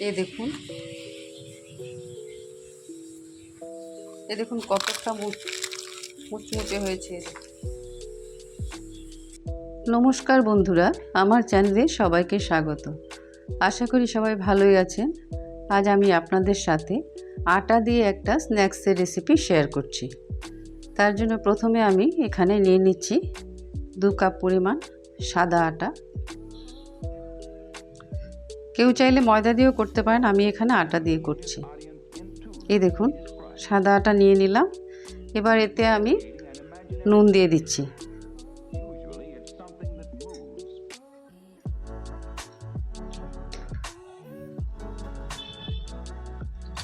এই দেখুন, কতটা মুচমুচে হয়েছে। নমস্কার বন্ধুরা, আমার চ্যানেলে সবাইকে স্বাগত। আশা করি সবাই ভালোই আছেন। আজ আমি আপনাদের সাথে আটা দিয়ে একটা স্ন্যাক্সের রেসিপি শেয়ার করছি। তার জন্য প্রথমে আমি এখানে নিয়ে নিচ্ছি 2 কাপ পরিমাণ সাদা আটা। কেউ চাইলে ময়দা দিয়েও করতে পারেন, আমি এখানে আটা দিয়ে করছি। এই দেখুন, সাদা আটা নিয়ে নিলাম। এবার এতে আমি নুন দিয়ে দিচ্ছি।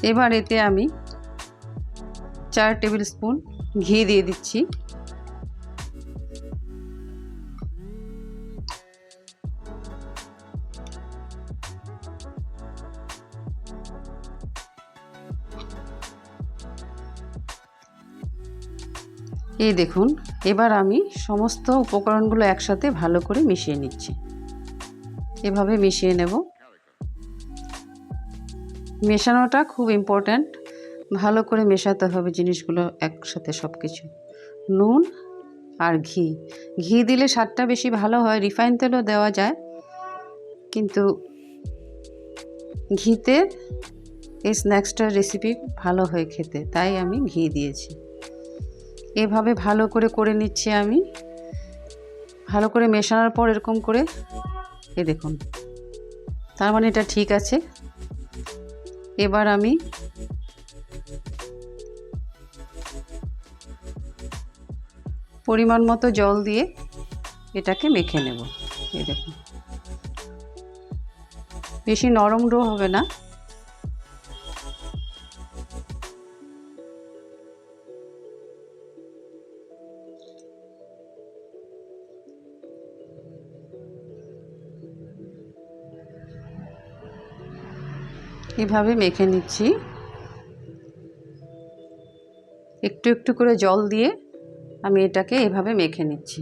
এবার এতে আমি 4 টেবিল স্পুন ঘি দিয়ে দিচ্ছি। এই দেখুন, এবার আমি সমস্ত উপকরণগুলো একসাথে ভালো করে মিশিয়ে নিচ্ছি। এভাবে মিশিয়ে নেব। মেশানোটা খুব ইম্পর্ট্যান্ট, ভালো করে মেশাতে হবে জিনিসগুলো একসাথে সব কিছু। নুন আর ঘি দিলে স্বাদটা বেশি ভালো হয়, রিফাইন তেলও দেওয়া যায়, কিন্তু ঘিতে এই স্ন্যাক্সটার রেসিপি ভালো হয় খেতে, তাই আমি ঘি দিয়েছি। এভাবে ভালো করে নিচ্ছি আমি। ভালো করে মেশানোর পর এরকম করে, এই দেখুন, তার মানে এটা ঠিক আছে। এবার আমি পরিমাণ মতো জল দিয়ে এটাকে মেখে নেব। এই দেখুন, বেশি নরম ডো হবে না। এভাবে মেখে নিচ্ছি। একটু একটু করে জল দিয়ে আমি এটাকে এভাবে মেখে নিচ্ছি।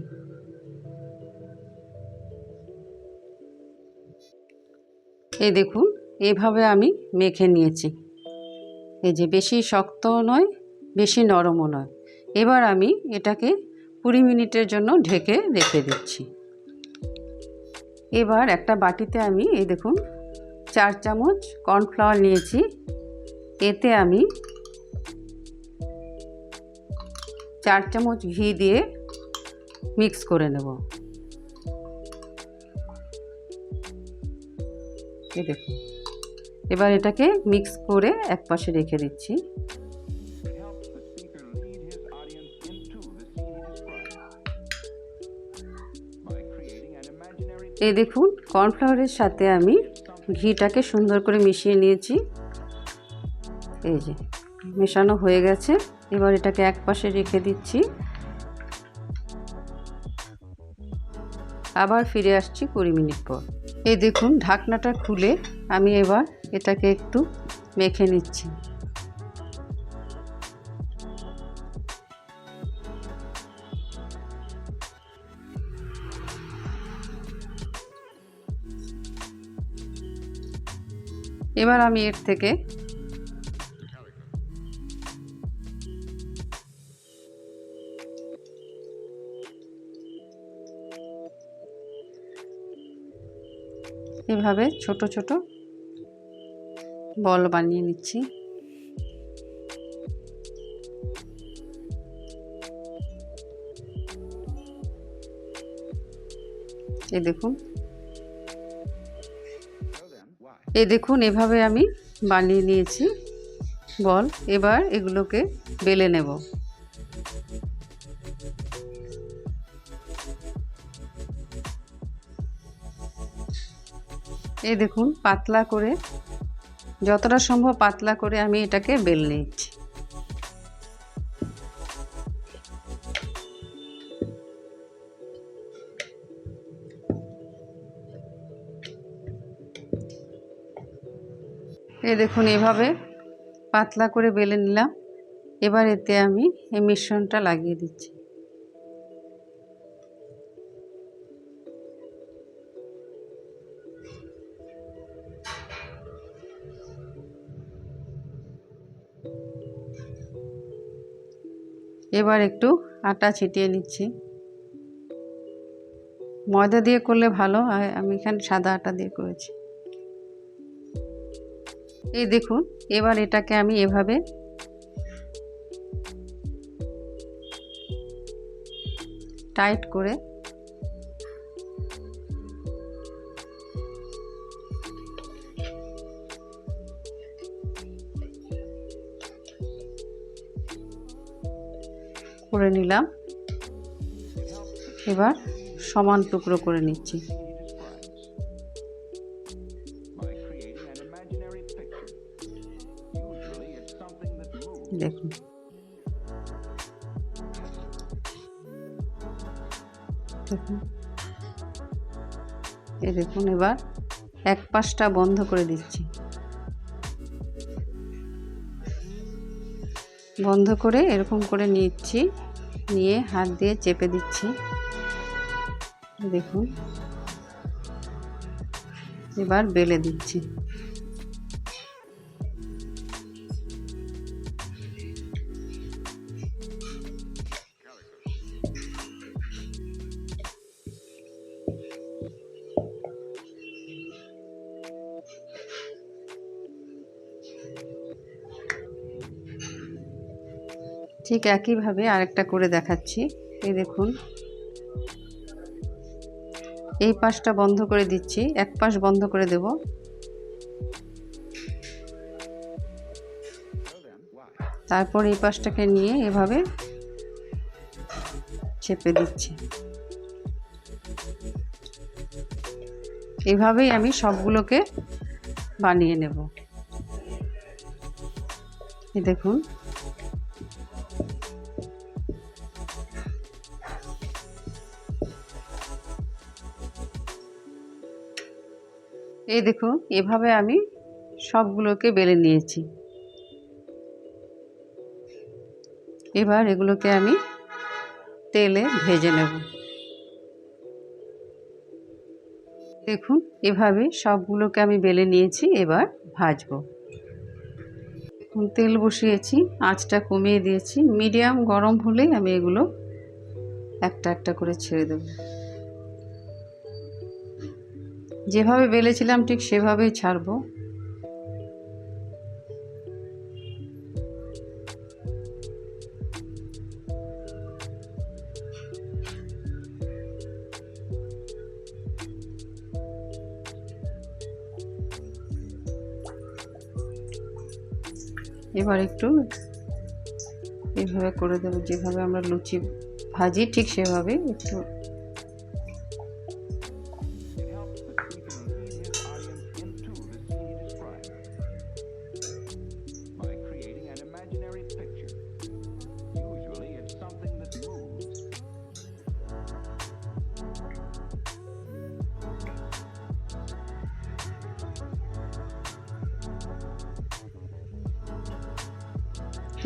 এই দেখুন, এভাবে আমি মেখে নিয়েছি। এই যে, বেশি শক্ত নয়, বেশি নরমও নয়। এবার আমি এটাকে 20 মিনিটের জন্য ঢেকে রেখে দিচ্ছি। এবার একটা বাটিতে আমি, এই দেখুন, 4 চামচ কর্নফ্লাওয়ার নিয়েছি। এতে আমি 4 চামচ ঘি দিয়ে মিক্স করে নেব। এই দেখুন, এবার এটাকে মিক্স করে একপাশে রেখে দিচ্ছি। এই দেখুন, কর্নফ্লাওয়ারের সাথে আমি ঘিটাকে সুন্দর করে মিশিয়ে নিয়েছি। এই যে, মেশানো হয়ে গেছে। এবার এটাকে একপাশে রেখে দিচ্ছি। আবার ফিরে আসছি 20 মিনিট পর। এই দেখুন, ঢাকনাটা খুলে আমি এবার এটাকে একটু মেখে নিচ্ছি। এবার আমি এর থেকে এভাবে ছোট ছোট বল বানিয়ে নিচ্ছি। এই দেখুন, এভাবে আমি বানিয়ে নিয়েছি বল। এবার এগুলোকে বেলে নেব। এই দেখুন, পাতলা করে, যতটা সম্ভব পাতলা করে আমি এটাকে বেলে নিচ্ছি। এই দেখুন, এভাবে পাতলা করে বেলে নিলাম। এবার এতে আমি এই মিশ্রণটা লাগিয়ে দিচ্ছি। এবার একটু আটা ছিটিয়ে নিচ্ছি। ময়দা দিয়ে করলে ভালো হয়, আমি এখানে সাদা আটা দিয়ে করেছি। এই দেখুন, এবার এটাকে আমি এভাবে টাইট করে করে নিলাম। এবার সমান টুকরো করে নিচ্ছি। দেখুন, এই দেখুন, এবার এক পাশটা বন্ধ করে দিচ্ছি। বন্ধ করে এরকম করে নিচ্ছি, নিয়ে হাত দিয়ে চেপে দিচ্ছি। দেখুন, এবার বেলে দিচ্ছি। ঠিক একইভাবে আরেকটা করে দেখাচ্ছি। এই দেখুন, এই পাশটা বন্ধ করে দিচ্ছি, এক পাশ বন্ধ করে দেব। তারপর এই পাশটাকে নিয়ে এভাবে চেপে দিচ্ছি। এভাবেই আমি সবগুলোকে বানিয়ে নেব। এই দেখুন, এই দেখুন, এভাবে আমি সবগুলোকে বেলে নিয়েছি। এবার এগুলোকে আমি তেলে ভেজে নেব। দেখুন, এভাবে সবগুলোকে আমি বেলে নিয়েছি, এবার ভাজবো। দেখুন, তেল বসিয়েছি, আঁচটা কমিয়ে দিয়েছি। মিডিয়াম গরম হলেই আমি এগুলো একটা একটা করে ছেড়ে দেব। যেভাবে বেলেছিলাম ঠিক সেভাবেই ছাড়বো। এবার একটু এভাবে করে দেবো, যেভাবে আমরা লুচি ভাজি ঠিক সেভাবে একটু।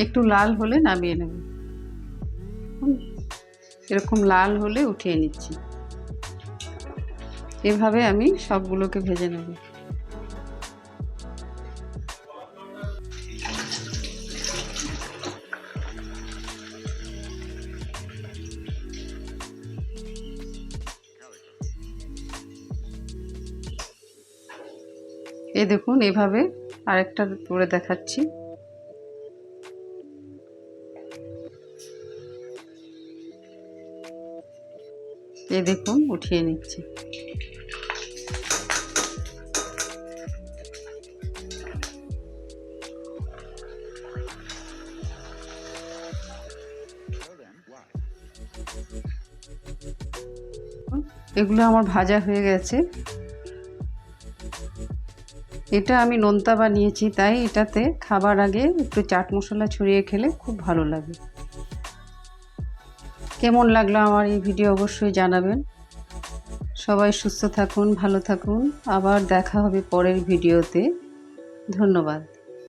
একটু লাল হলে নামিয়ে নেব। এরকম লাল হলে উঠিয়ে নিচ্ছি। এভাবে আমি সবগুলোকে ভেজে নেব। এই দেখুন, এভাবে আরেকটা করে দেখাচ্ছি। এই দেখুন, উঠিয়ে নিচ্ছি। এগুলো আমার ভাজা হয়ে গেছে। এটা আমি নোনতা বানিয়েছি, তাই এটাতে খাবার আগে একটু চাট মশলা ছড়িয়ে খেলে খুব ভালো লাগে। কেমন লাগলো আমার এই ভিডিও অবশ্যই জানাবেন। সবাই সুস্থ থাকুন, ভালো থাকুন। আবার দেখা হবে পরের ভিডিওতে। ধন্যবাদ।